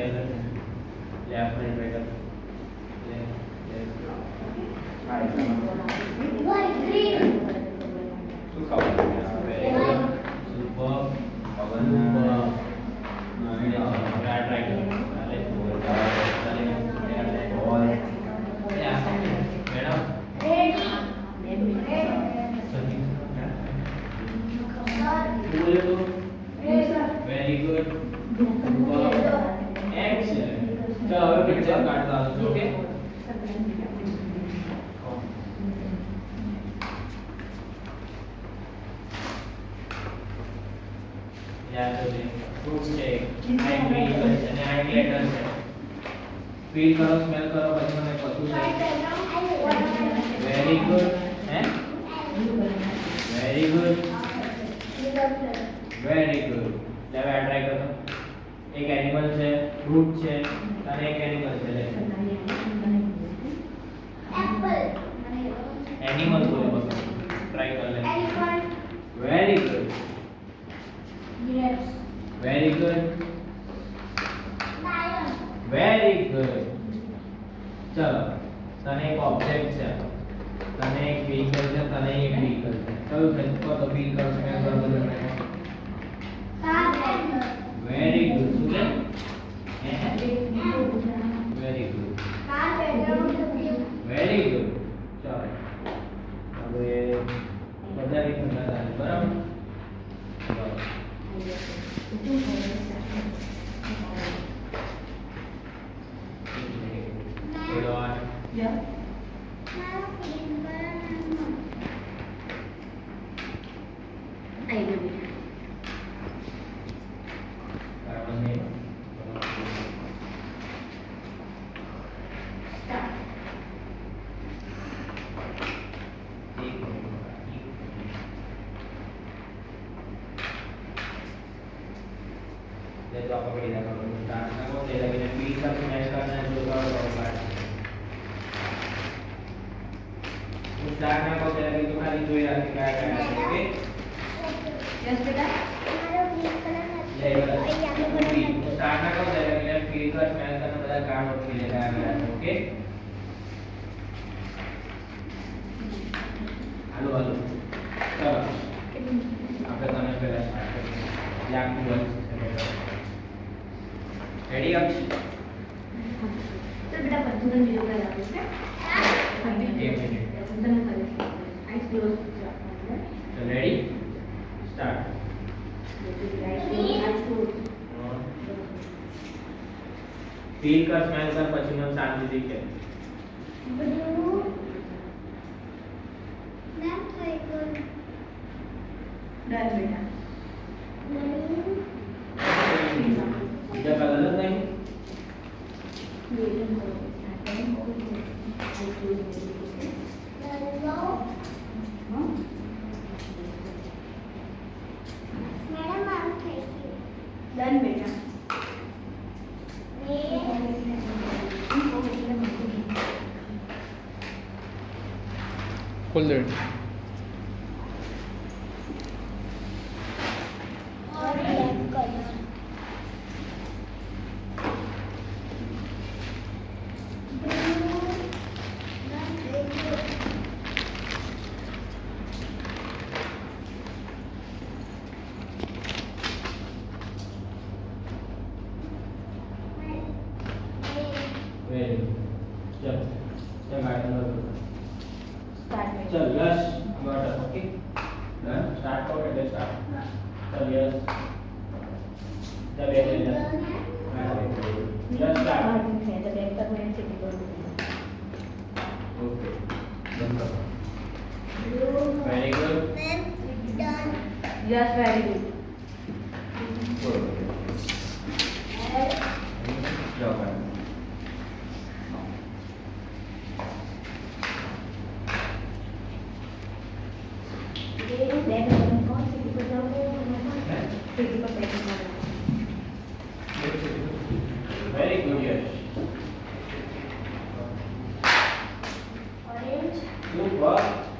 Left right better શું ખાવાનું very good super પવન ટ્રાય કરો ચાલે બોલ ચાલે બોલ મેડમ વેરી ગુડ excellent ચલો હવે પિક્ચર કાઢતા આવજો ઓકે યાદ રાખજો ફ્રૂટ છે આઈ ગ્રીન છે અને આઈ લેટર છે ફીલ કરો સ્મેલ કરો પછી મને કશું છે વેરી ગુડ હે વેરી ગુડ વેરી ગુડ હવે આ ટ્રાય કરો એક એનિમલ છે ફ્રૂટ છે અને એક એનિમલ છે લે એનિમલ બોલે બસ ટ્રાય કર લે very good very good very good ચલો તને એક ઓબ્જેક્ટ છે તને એક વ્હીકલ છે તને એક વ્હીકલ છે ચલો ફેંકો તો વ્હીકલ સ્મેલ કરો બધું વેરી ગુડ સુલે વેરી ગુડ વેરી ગુડ ચાલો હવે બધા એક નંબર બરાબર Yeah. I will be. Start. तो आप पकड़ी रखो स्टार्ट करो ले लगे फील का स्मेल करना है जो करो पार्ट स्टार्ट ना को ले लगे तो खाली જોઈ રાખી क्या करना है ओके Yes बेटा ले लगे स्टार्ट ना को ले लगे फील का स्मेल करना બધા કાર્ડ ઓકે ले लगा ओके હાલો હાલો ચલો આપણે તમે પહેલા સ્ટાર્ટ કરીએ યાદ વર્ષ રેડી અક્ષ તો બેટા બધું જોયું કરાવું છે એક મિનિટ તમે કરો આઈસ ક્લોઝ તો રેડી સ્ટાર્ટ ફીલ કર સ્મેલ કર પછી મને શાંતિથી કે ડર બેટા બીજા કલર જ નહીં ડન બેટા Hold it. વેરી ચલ ચલ ગાર્ડન સ્ટાર્ટ ચલ yes got okay done start કરો એટલે સ્ટાર્ટ ચલ યસ ચલ બે યસ સ્ટાર્ટ ઓકે ડન કરો very good Yes, very good. Good જાઓ very good yes Orange. super